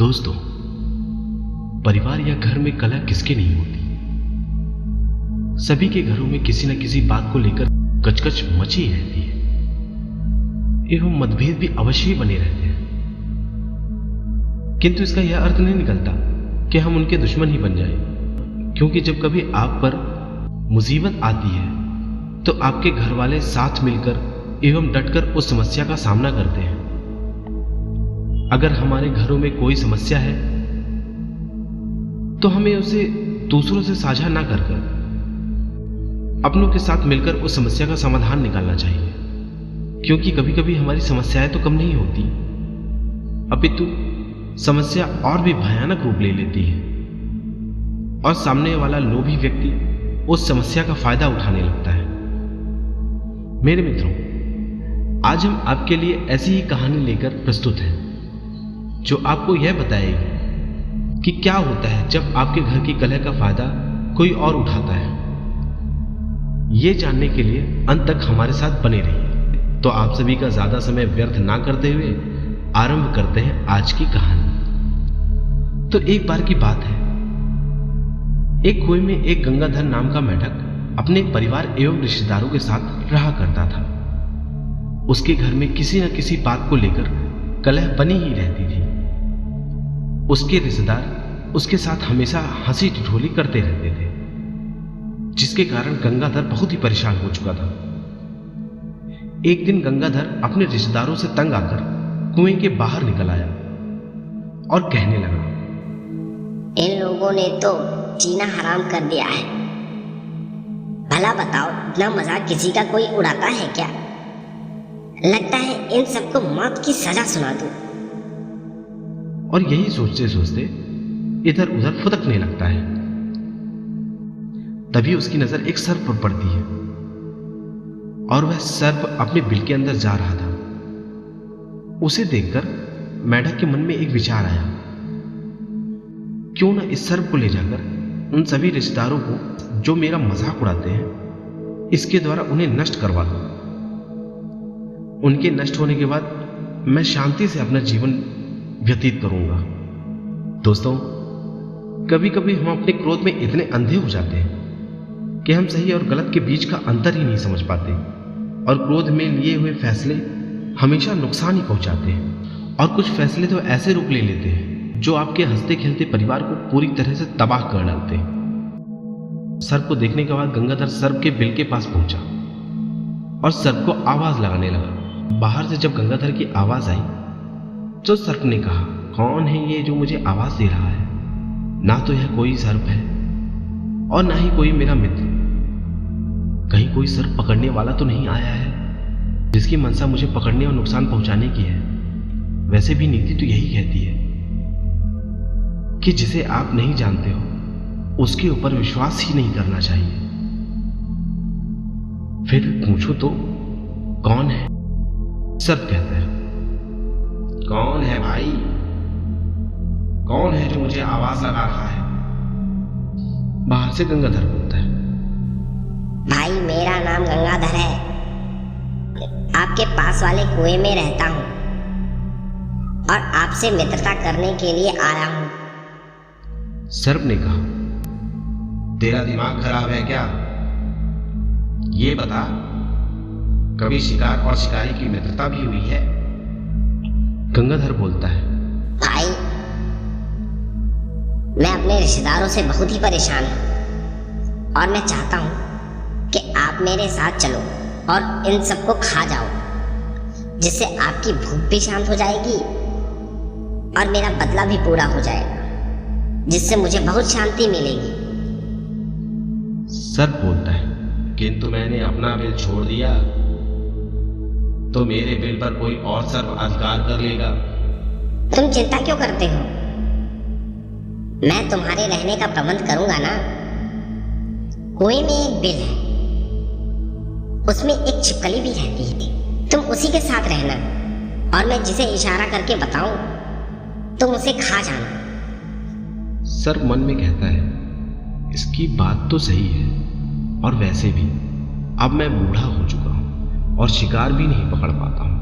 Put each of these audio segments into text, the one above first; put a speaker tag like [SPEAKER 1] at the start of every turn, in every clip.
[SPEAKER 1] दोस्तों, परिवार या घर में कलह किसके नहीं होती। सभी के घरों में किसी न किसी बात को लेकर कचकच मची रहती है एवं मतभेद भी अवश्य ही बने रहते हैं। किंतु इसका यह अर्थ नहीं निकलता कि हम उनके दुश्मन ही बन जाएं, क्योंकि जब कभी आप पर मुसीबत आती है तो आपके घर वाले साथ मिलकर एवं डटकर उस समस्या का सामना करते हैं। अगर हमारे घरों में कोई समस्या है तो हमें उसे दूसरों से साझा ना कर अपनों के साथ मिलकर उस समस्या का समाधान निकालना चाहिए, क्योंकि कभी कभी हमारी समस्याएं तो कम नहीं होती, अपितु समस्या और भी भयानक रूप ले लेती है और सामने वाला लोभी व्यक्ति उस समस्या का फायदा उठाने लगता है। मेरे मित्रों, आज हम आपके लिए ऐसी ही कहानी लेकर प्रस्तुत हैं जो आपको यह बताएगी कि क्या होता है जब आपके घर की कलह का फायदा कोई और उठाता है। ये जानने के लिए अंत तक हमारे साथ बने रहिए। तो आप सभी का ज्यादा समय व्यर्थ ना करते हुए आरंभ करते हैं आज की कहानी। तो एक बार की बात है, एक कुएं में एक गंगाधर नाम का मेढक अपने परिवार एवं रिश्तेदारों के साथ रहा करता था। उसके घर में किसी न किसी बात को लेकर कलह बनी ही रहती थी। उसके रिश्तेदार उसके साथ हमेशा हंसी ठिठोली करते रहते थे, जिसके कारण गंगाधर बहुत ही परेशान हो चुका था। एक दिन गंगाधर अपने रिश्तेदारों से तंग आकर कुएं के बाहर निकल आया और कहने लगा,
[SPEAKER 2] इन लोगों ने तो जीना हराम कर दिया है। भला बताओ, इतना मजाक किसी का कोई उड़ाता है क्या? लगता है इन सबको मौत की सजा सुना दूं।
[SPEAKER 1] और यही सोचते सोचते इधर उधर फुदकने लगता है। तभी उसकी नजर एक सर्प पर पड़ती है और वह सर्प अपने बिल के अंदर जा रहा था। उसे देखकर मेढक के मन में एक विचार आया, क्यों ना इस सर्प को ले जाकर उन सभी रिश्तेदारों को जो मेरा मजाक उड़ाते हैं, इसके द्वारा उन्हें नष्ट करवा दूं। उनके नष्ट होने के बाद मैं शांति से अपना जीवन व्यतीत करूंगा। दोस्तों, कभी कभी हम अपने क्रोध में इतने अंधे हो जाते हैं कि हम सही और गलत के बीच का अंतर ही नहीं समझ पाते और क्रोध में लिए हुए फैसले हमेशा नुकसान ही पहुंचाते हैं। और कुछ फैसले तो ऐसे रूप ले लेते हैं जो आपके हंसते खेलते परिवार को पूरी तरह से तबाह कर डालते हैं। सर्प को देखने के बाद गंगाधर सर्प के बिल के पास पहुंचा और सर्प को आवाज लगाने लगा। बाहर से जब गंगाधर की आवाज आई तो सर्प ने कहा, कौन है ये जो मुझे आवाज दे रहा है? ना तो यह कोई सर्प है और ना ही कोई मेरा मित्र। कहीं कोई सर्प पकड़ने वाला तो नहीं आया है जिसकी मनसा मुझे पकड़ने और नुकसान पहुंचाने की है। वैसे भी नीति तो यही कहती है कि जिसे आप नहीं जानते हो उसके ऊपर विश्वास ही नहीं करना चाहिए। फिर पूछो तो कौन है? सर्प कहता है, कौन है भाई? कौन है जो मुझे आवाज लगा रहा है? बाहर से गंगाधर बोलता है,
[SPEAKER 2] भाई मेरा नाम गंगाधर है, आपके पास वाले कुएं में रहता हूं और आपसे मित्रता करने के लिए आया हूं।
[SPEAKER 1] सर्प ने कहा, तेरा दिमाग खराब है क्या? ये बता, कभी शिकार और शिकारी की मित्रता भी हुई है? गंगाधर बोलता है,
[SPEAKER 2] भाई मैं अपने रिश्तेदारों से बहुत ही परेशान हूं और मैं चाहता हूं कि आप मेरे साथ चलो और इन सबको खा जाओ, जिससे आपकी भूख भी शांत हो जाएगी और मेरा बदला भी पूरा हो जाएगा, जिससे मुझे बहुत शांति मिलेगी।
[SPEAKER 1] सर्प बोलता है, किंतु मैंने अपना बिल छोड़ दिया तो मेरे बिल पर कोई और सर्प अधिकार कर लेगा।
[SPEAKER 2] तुम चिंता क्यों करते हो? मैं तुम्हारे रहने का प्रबंध करूंगा ना। कुएं में एक बिल है, उसमें एक छिपकली भी रहती है। तुम उसी के साथ रहना और मैं जिसे इशारा करके बताऊं तुम उसे खा जाना।
[SPEAKER 1] सर्प मन में कहता है, इसकी बात तो सही है और वैसे भी अब मैं बूढ़ा हो चुका हूं और शिकार भी नहीं पकड़ पाता हूं।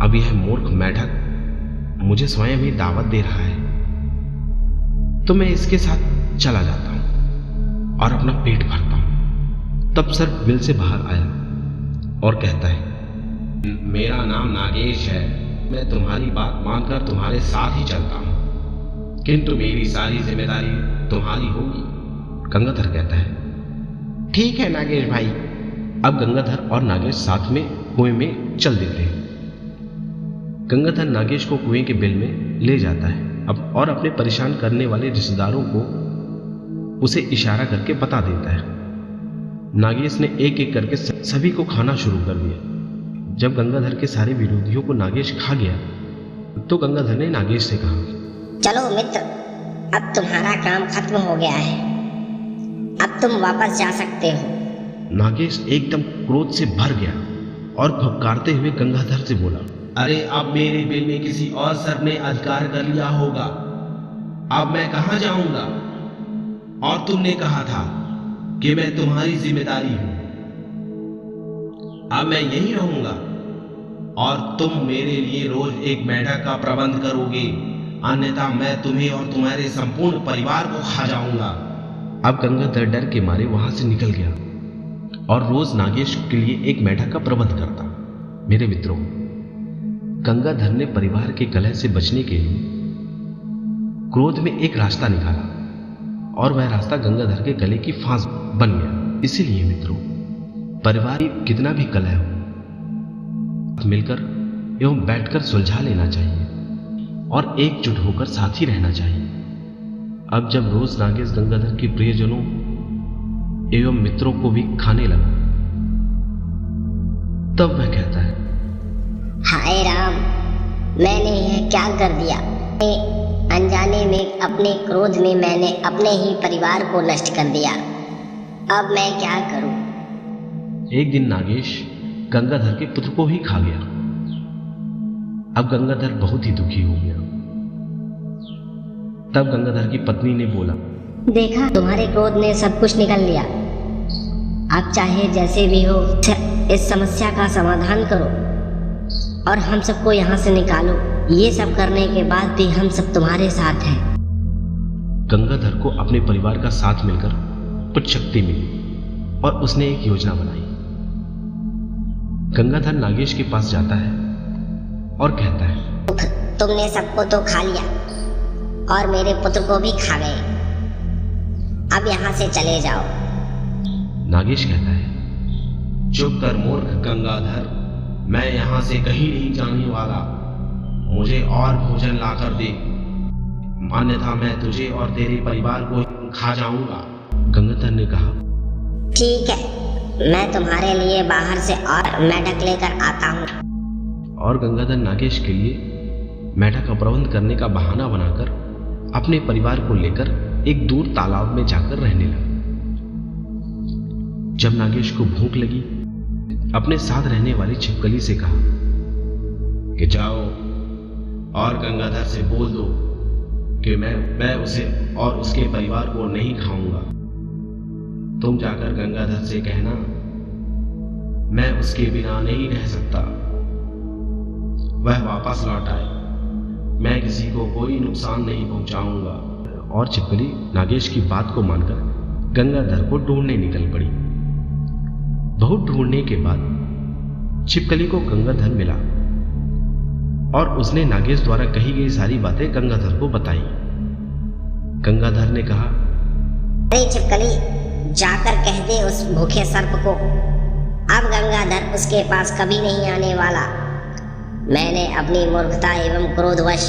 [SPEAKER 1] अब यह मूर्ख मेढक मुझे स्वयं ही दावत दे रहा है तो मैं इसके साथ चला जाता हूं और अपना पेट भरता हूं। तब सर्प बिल से बाहर आया और कहता है, मेरा नाम नागेश है, मैं तुम्हारी बात मानकर तुम्हारे साथ ही चलता हूं, किंतु मेरी सारी जिम्मेदारी तुम्हारी होगी। गंगाधर कहता है, ठीक है नागेश भाई। अब गंगाधर और नागेश साथ में कुएं में चल देते हैं। गंगाधर नागेश को कुएं के बिल में ले जाता है अब और अपने परेशान करने वाले रिश्तेदारों को उसे इशारा करके बता देता है। नागेश ने एक एक करके सभी को खाना शुरू कर दिया। जब गंगाधर के सारे विरोधियों को नागेश खा गया तो गंगाधर ने नागेश से कहा,
[SPEAKER 2] चलो मित्र, अब तुम्हारा काम खत्म हो गया है, अब तुम वापस जा सकते हो।
[SPEAKER 1] नागेश एकदम क्रोध से भर गया और फटकारते हुए गंगाधर से बोला, अरे अब मेरे बिल में किसी और सर्प ने अधिकार कर लिया होगा, अब मैं कहां जाऊंगा? और तुमने कहा था कि मैं तुम्हारी जिम्मेदारी हूं, अब मैं यहीं रहूंगा और तुम मेरे लिए रोज एक बैठक का प्रबंध करोगे, अन्यथा मैं तुम्हें और तुम्हारे संपूर्ण परिवार को खा जाऊंगा। अब गंगाधर डर के मारे वहां से निकल गया और रोज नागेश के लिए एक बैठक का प्रबंध करता। मेरे मित्रों, गंगाधर ने परिवार के कलह से बचने के लिए क्रोध में एक रास्ता निकाला और वह रास्ता गंगाधर के गले की फांस बन गया। इसीलिए मित्रों, परिवार में कितना भी कलह हो, मिलकर एवं बैठकर सुलझा लेना चाहिए और एकजुट होकर साथ ही रहना चाहिए। अब जब रोज नागेश गंगाधर के प्रियजनों एवं मित्रों को भी खाने लगा, तब वह कहता है,
[SPEAKER 2] हाय राम, मैंने यह क्या कर दिया? अनजाने में, अपने क्रोध में मैंने अपने ही परिवार को नष्ट कर दिया, अब मैं क्या करूं?
[SPEAKER 1] एक दिन नागेश गंगाधर के पुत्र को ही खा गया। अब गंगाधर बहुत ही दुखी हो गया। तब गंगाधर की पत्नी ने बोला,
[SPEAKER 2] देखा, तुम्हारे क्रोध ने सब कुछ निकल लिया, अब चाहे जैसे भी हो इस समस्या का समाधान करो और हम सबको यहाँ से निकालो। ये सब करने के बाद भी हम सब तुम्हारे साथ हैं।
[SPEAKER 1] गंगाधर को अपने परिवार का साथ मिलकर कुछ शक्ति मिली और उसने एक योजना बनाई। गंगाधर नागेश के पास जाता है और कहता है,
[SPEAKER 2] तुमने सबको तो खा लिया और मेरे पुत्र को भी खा गए, अब यहाँ से चले जाओ।
[SPEAKER 1] नागेश कहता है, चुप कर मूर्ख गंगाधर, मैं यहाँ से कहीं नहीं जाने वाला, मुझे और भोजन ला कर दे, अन्यथा मैं तुझे और तेरे परिवार को खा जाऊंगा। गंगाधर ने कहा,
[SPEAKER 2] ठीक है, मैं तुम्हारे लिए बाहर से और मेढक लेकर आता हूँ।
[SPEAKER 1] और गंगाधर नागेश के लिए मेढक का प्रबंध करने का बहाना बनाकर अपने परिवार को लेकर एक दूर तालाब में जाकर रहने लगा। जब नागेश को भूख लगी, अपने साथ रहने वाली छिपकली से कहा कि जाओ और गंगाधर से बोल दो कि मैं उसे और उसके परिवार को नहीं खाऊंगा। तुम जाकर गंगाधर से कहना, मैं उसके बिना नहीं रह सकता, वह वापस लौट आए, मैं किसी को कोई नुकसान नहीं पहुंचाऊंगा। और छिपकली नागेश की बात को मानकर गंगाधर को ढूंढने निकल पड़ी। बहुत ढूंढने के बाद छिपकली को गंगाधर मिला और उसने नागेश द्वारा कही गई सारी बातें गंगाधर को बताई। गंगाधर ने कहा,
[SPEAKER 2] अरे छिपकली, जाकर कह दे उस भूखे सर्प को, अब गंगाधर उसके पास कभी नहीं आने वाला। मैंने अपनी मूर्खता एवं क्रोधवश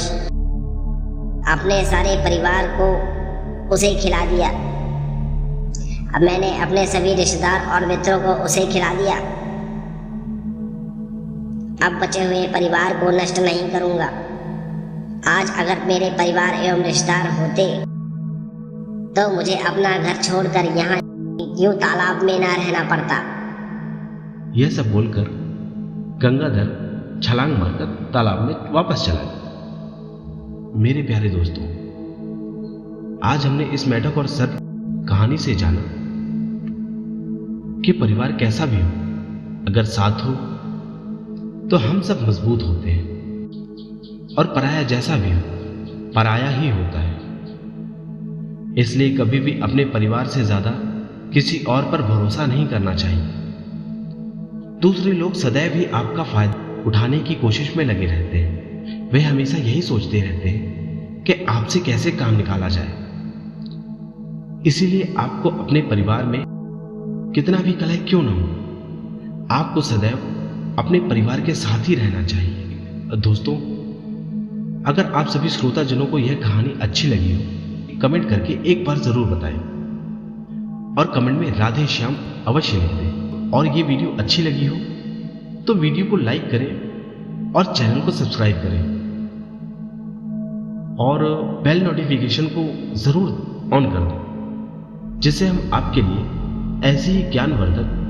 [SPEAKER 2] अपने सारे परिवार को उसे खिला दिया। अब मैंने अपने सभी रिश्तेदार और मित्रों को उसे खिला दिया। अब बचे हुए परिवार को नष्ट नहीं करूंगा। आज अगर मेरे परिवार एवं रिश्तेदार होते तो मुझे अपना घर छोड़कर यहाँ यूं तालाब में ना रहना पड़ता।
[SPEAKER 1] यह सब बोलकर गंगाधर छलांग मारकर तालाब में वापस चला गया। मेरे प्यारे दोस्तों, आज हमने इस मेढक और सर्प कहानी से जाना कि परिवार कैसा भी हो, अगर साथ हो तो हम सब मजबूत होते हैं, और पराया जैसा भी हो, पराया ही होता है। इसलिए कभी भी अपने परिवार से ज्यादा किसी और पर भरोसा नहीं करना चाहिए। दूसरे लोग सदैव ही आपका फायदा उठाने की कोशिश में लगे रहते हैं। वे हमेशा यही सोचते रहते हैं कि आपसे कैसे काम निकाला जाए। इसीलिए आपको अपने परिवार में कितना भी कलह क्यों न हो, आपको सदैव अपने परिवार के साथ ही रहना चाहिए। दोस्तों, अगर आप सभी श्रोताजनों को यह कहानी अच्छी लगी हो, कमेंट करके एक बार जरूर बताएं और कमेंट में राधे श्याम अवश्य लिख दें। और ये वीडियो अच्छी लगी हो तो वीडियो को लाइक करें और चैनल को सब्सक्राइब करें और बेल नोटिफिकेशन को जरूर ऑन कर दें, जिससे हम आपके लिए ऐसी ही ज्ञानवर्धक